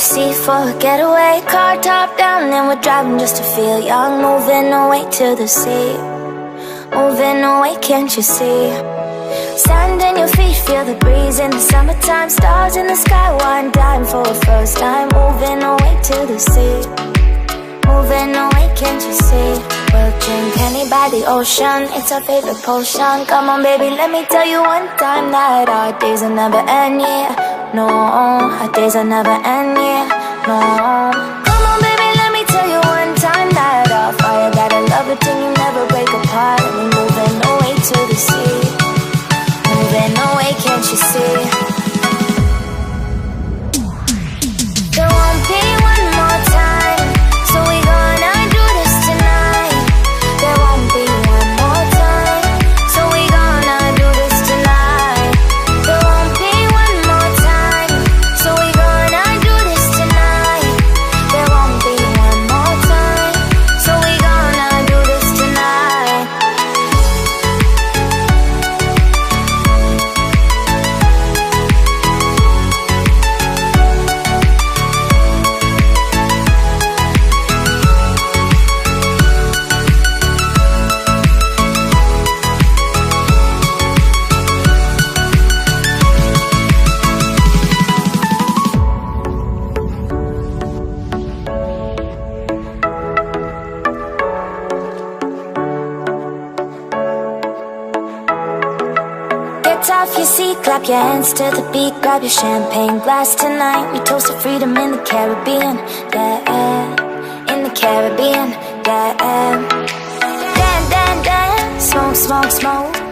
sea for a getaway. Car top down and we're driving just to feel young. Moving away to the sea, moving away, can't you see? Sand in your feet, feel the breeze in the summertime. Stars in the sky, one dime for a first time. Moving away to the sea, moving away, can't you see? We'll drink honey by the ocean, it's our favorite potion. Come on baby, let me tell you one time that our days will never end, yeah. No, our days will never end, yeah. No. Come on baby, let me tell you one time that our fire got a love it till you never break apart. And we're moving away to the sea, moving away, can't you see? There won't be one more time, so we gonna do this tonight. There won't be one more time, so we gonna do this tonight. There won't be one more time, so we gonna do this tonight. There won't be one more time, so we gonna do this tonight. Get off your seat, clap your hands to the beat. Grab your champagne glass tonight. We toast to freedom in the Caribbean, yeah. In the Caribbean, yeah. Dance, dance, dance, smoke, smoke, smoke.